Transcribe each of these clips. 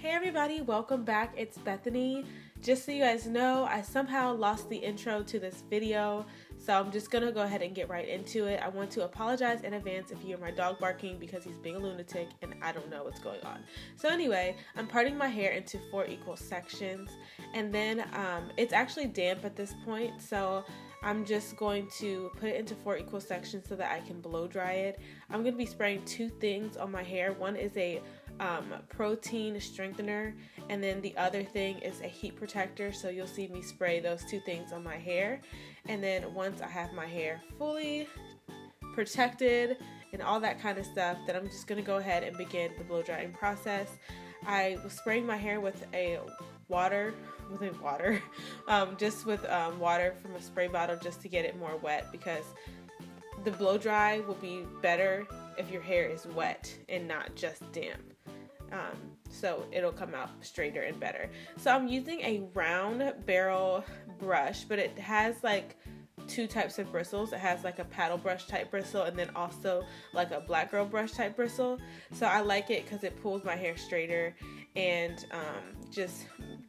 Hey everybody, welcome back. It's Bethany. Just so you guys know, I somehow lost the intro to this video, so I'm just gonna go ahead and get right into it. I want to apologize in advance if you hear my dog barking because he's being a lunatic and I don't know what's going on. So anyway, I'm parting my hair into 4 equal sections, and then it's actually damp at this point, so I'm just going to put it into 4 equal sections so that I can blow dry it. I'm going to be spraying 2 things on my hair. One is a protein strengthener, and then the other thing is a heat protector, so you'll see me spray those 2 things on my hair. And then once I have my hair fully protected and all that kind of stuff, then I'm just going to go ahead and begin the blow drying process. I was spraying my hair with water from a spray bottle just to get it more wet, because the blow dry will be better if your hair is wet and not just damp. So it'll come out straighter and better. So I'm using a round barrel brush, but it has like 2 types of bristles. It has like a paddle brush type bristle and then also like a black girl brush type bristle. So I like it because it pulls my hair straighter and just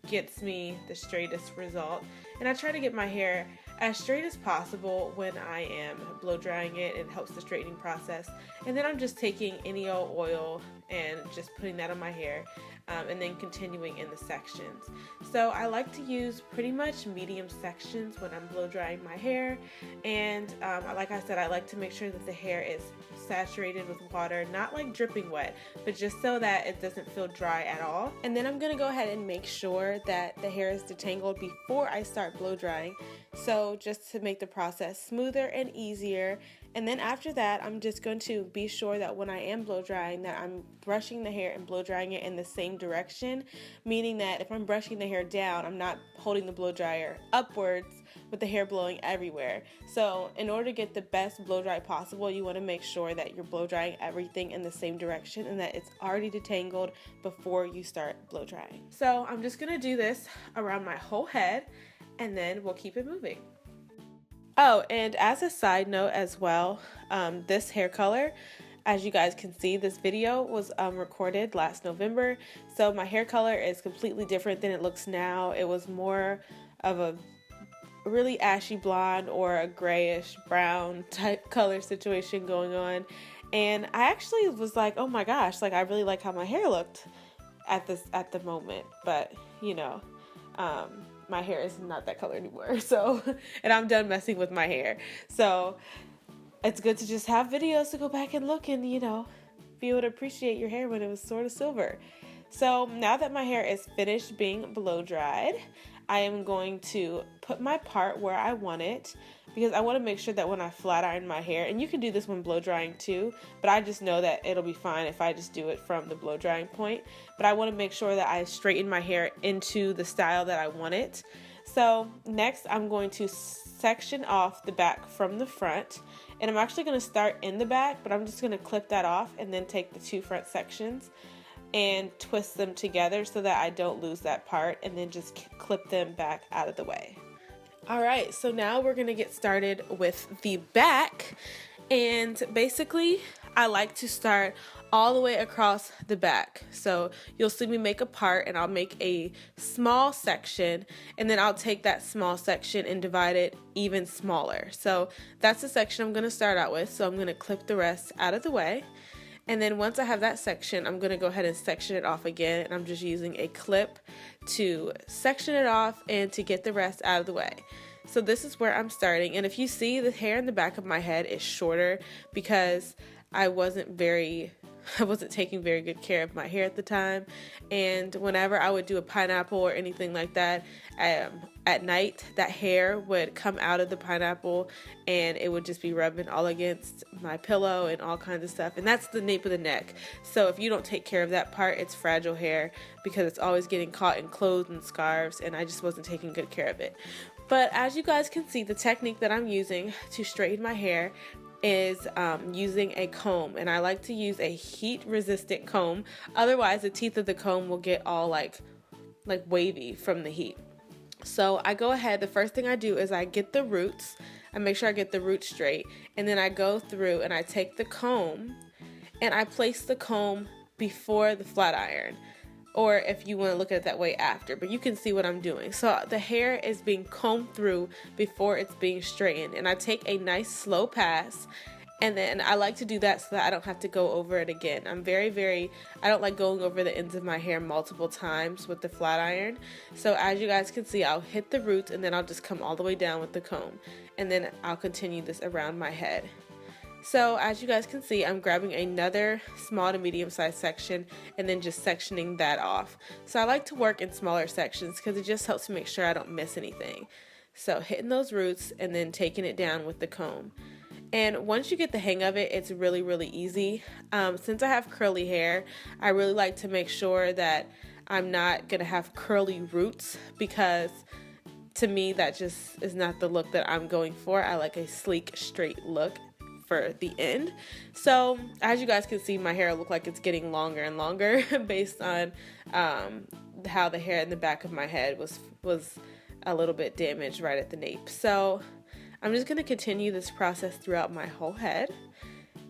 gets me the straightest result. And I try to get my hair as straight as possible when I am blow drying it. It helps the straightening process. And then I'm just taking any old oil and just putting that on my hair, and then continuing in the sections. So I like to use pretty much medium sections when I'm blow drying my hair, and like I said, I like to make sure that the hair is saturated with water, not like dripping wet, but just so that it doesn't feel dry at all. And then I'm gonna go ahead and make sure that the hair is detangled before I start blow drying, so just to make the process smoother and easier. And then after that, I'm just going to be sure that when I am blow drying, that I'm brushing the hair and blow drying it in the same direction, meaning that if I'm brushing the hair down, I'm not holding the blow dryer upwards with the hair blowing everywhere. So in order to get the best blow dry possible, you want to make sure that you're blow drying everything in the same direction and that it's already detangled before you start blow drying. So I'm just going to do this around my whole head, and then we'll keep it moving. Oh, and as a side note as well, this hair color, as you guys can see, this video was recorded last November, so my hair color is completely different than it looks now. It was more of a really ashy blonde or a grayish brown type color situation going on, and I actually was like, oh my gosh, like I really like how my hair looked at the moment, but you know, my hair is not that color anymore, so, and I'm done messing with my hair. So it's good to just have videos to go back and look and, you know, be able to appreciate your hair when it was sort of silver. So now that my hair is finished being blow dried, I am going to put my part where I want it, because I want to make sure that when I flat iron my hair, and you can do this when blow drying too, but I just know that it'll be fine if I just do it from the blow drying point. But I want to make sure that I straighten my hair into the style that I want it. So next I'm going to section off the back from the front, and I'm actually going to start in the back, but I'm just going to clip that off and then take the 2 front sections and twist them together so that I don't lose that part, and then just clip them back out of the way. Alright, so now we're going to get started with the back, and basically I like to start all the way across the back. So you'll see me make a part, and I'll make a small section, and then I'll take that small section and divide it even smaller. So that's the section I'm going to start out with, so I'm going to clip the rest out of the way. And then once I have that section, I'm going to go ahead and section it off again, and I'm just using a clip to section it off and to get the rest out of the way. So this is where I'm starting, and if you see, the hair in the back of my head is shorter because I wasn't taking very good care of my hair at the time, and whenever I would do a pineapple or anything like that, at night, that hair would come out of the pineapple and it would just be rubbing all against my pillow and all kinds of stuff, and that's the nape of the neck. So if you don't take care of that part, it's fragile hair because it's always getting caught in clothes and scarves, and I just wasn't taking good care of it. But as you guys can see, the technique that I'm using to straighten my hair is using a comb, and I like to use a heat resistant comb, otherwise the teeth of the comb will get all like wavy from the heat. So I go ahead, the first thing I do is I get the roots, I make sure I get the roots straight, and then I go through and I take the comb and I place the comb before the flat iron. or if you want to look at it that way after, but you can see what I'm doing. So the hair is being combed through before it's being straightened, and I take a nice slow pass, and then I like to do that so that I don't have to go over it again. I don't like going over the ends of my hair multiple times with the flat iron. So as you guys can see, I'll hit the roots and then I'll just come all the way down with the comb, and then I'll continue this around my head. So as you guys can see, I'm grabbing another small to medium sized section and then just sectioning that off. So I like to work in smaller sections because it just helps me make sure I don't miss anything. So hitting those roots and then taking it down with the comb. And once you get the hang of it, it's really, really easy. Since I have curly hair, I really like to make sure that I'm not going to have curly roots, because to me that just is not the look that I'm going for. I like a sleek, straight look for the end. So as you guys can see, my hair look like it's getting longer and longer based on how the hair in the back of my head was a little bit damaged right at the nape. So I'm just going to continue this process throughout my whole head.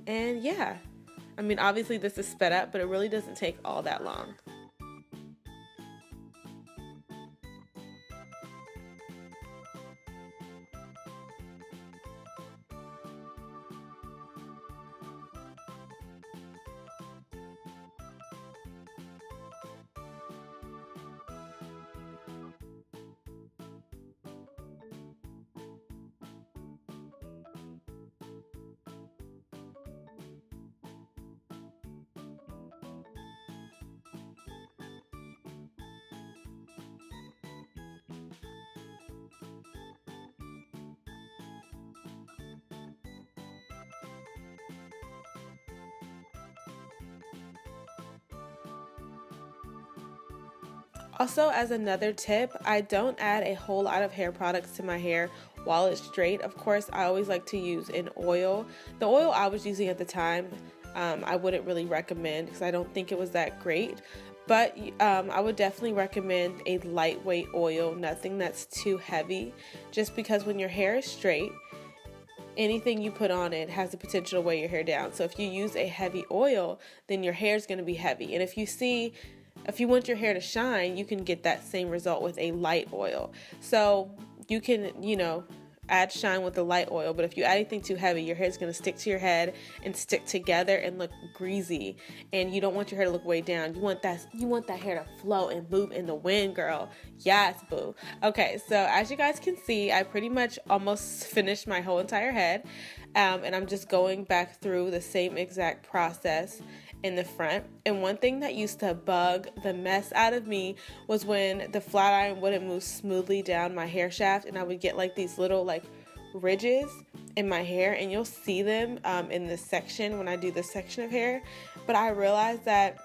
And yeah, I mean, obviously this is sped up, but it really doesn't take all that long. Also, as another tip, I don't add a whole lot of hair products to my hair while it's straight. Of course, I always like to use an oil. The oil I was using at the time, I wouldn't really recommend because I don't think it was that great. But I would definitely recommend a lightweight oil, nothing that's too heavy, just because when your hair is straight, anything you put on it has the potential to weigh your hair down. So if you use a heavy oil, then your hair is going to be heavy. And if you want your hair to shine, you can get that same result with a light oil. So you can, add shine with the light oil, but if you add anything too heavy, your hair is going to stick to your head and stick together and look greasy, and you don't want your hair to look way down. You want that hair to flow and move in the wind, girl. Yes, boo. Okay, so as you guys can see, I pretty much almost finished my whole entire head, and I'm just going back through the same exact process in the front. And one thing that used to bug the mess out of me was when the flat iron wouldn't move smoothly down my hair shaft, and I would get like these little ridges in my hair, and you'll see them in this section when I do this section of hair. But I realized that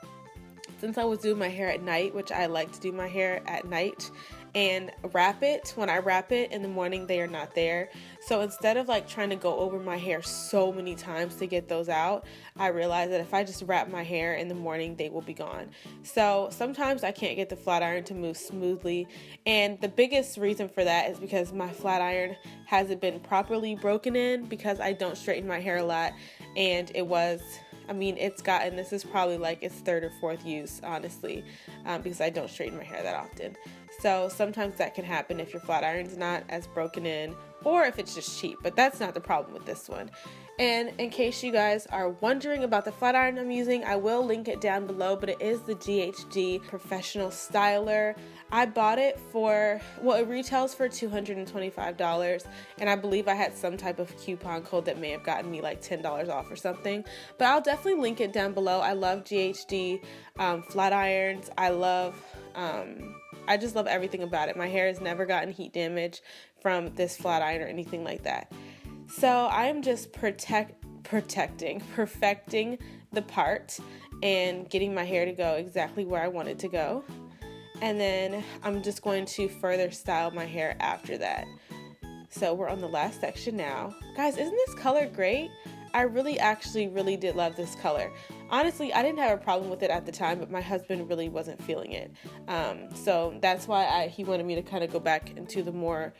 since I was doing my hair at night, which I like to do my hair at night and wrap it, when I wrap it in the morning, they are not there. So instead of trying to go over my hair so many times to get those out, I realized that if I just wrap my hair in the morning, they will be gone. So sometimes I can't get the flat iron to move smoothly, and the biggest reason for that is because my flat iron hasn't been properly broken in, because I don't straighten my hair a lot, and this is probably its third or fourth use, honestly, because I don't straighten my hair that often. So sometimes that can happen if your flat iron's not as broken in, or if it's just cheap, but that's not the problem with this one. And in case you guys are wondering about the flat iron I'm using, I will link it down below, but it is the GHD Professional Styler. I bought it it retails for $225, and I believe I had some type of coupon code that may have gotten me $10 off or something, but I'll definitely link it down below. I love GHD flat irons. I just love everything about it. My hair has never gotten heat damage from this flat iron or anything like that. So I am just perfecting the part and getting my hair to go exactly where I want it to go. And then I'm just going to further style my hair after that. So we're on the last section now. Guys, isn't this color great? I really did love this color. Honestly, I didn't have a problem with it at the time, but my husband really wasn't feeling it. So that's why he wanted me to kind of go back into the more,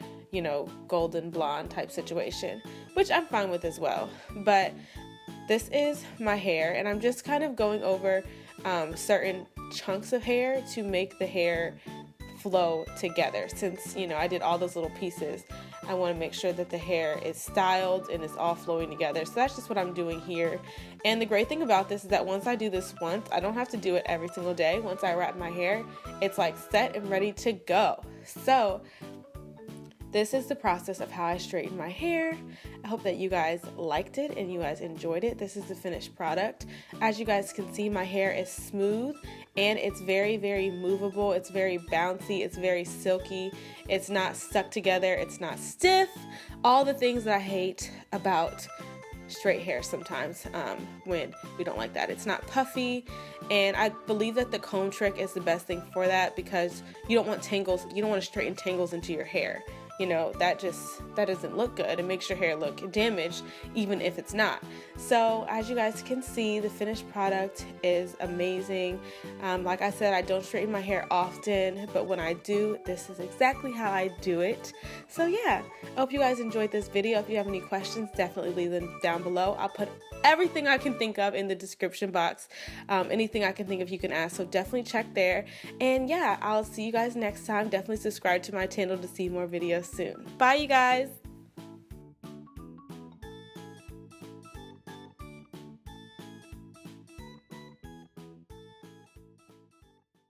golden blonde type situation, which I'm fine with as well. But this is my hair, and I'm just kind of going over certain chunks of hair to make the hair flow together. Since, you know, I did all those little pieces, I want to make sure that the hair is styled and it's all flowing together. So that's just what I'm doing here. And the great thing about this is that once I do this once, I don't have to do it every single day. Once I wrap my hair, it's like set and ready to go. So this is the process of how I straighten my hair. I hope that you guys liked it and you guys enjoyed it. This is the finished product. As you guys can see, my hair is smooth and it's very, very movable. It's very bouncy. It's very silky. It's not stuck together. It's not stiff. All the things that I hate about straight hair sometimes when we don't like that. It's not puffy, and I believe that the comb trick is the best thing for that, because you don't want tangles. You don't want to straighten tangles into your hair. You know, that doesn't look good. It makes your hair look damaged even if it's not. So as you guys can see, the finished product is amazing. Like I said, I don't straighten my hair often, but when I do, this is exactly how I do it. So yeah, I hope you guys enjoyed this video. If you have any questions, definitely leave them down below. I'll put everything I can think of in the description box. Anything I can think of you can ask, so definitely check there. And yeah, I'll see you guys next time. Definitely subscribe to my channel to see more videos soon. Bye, you guys.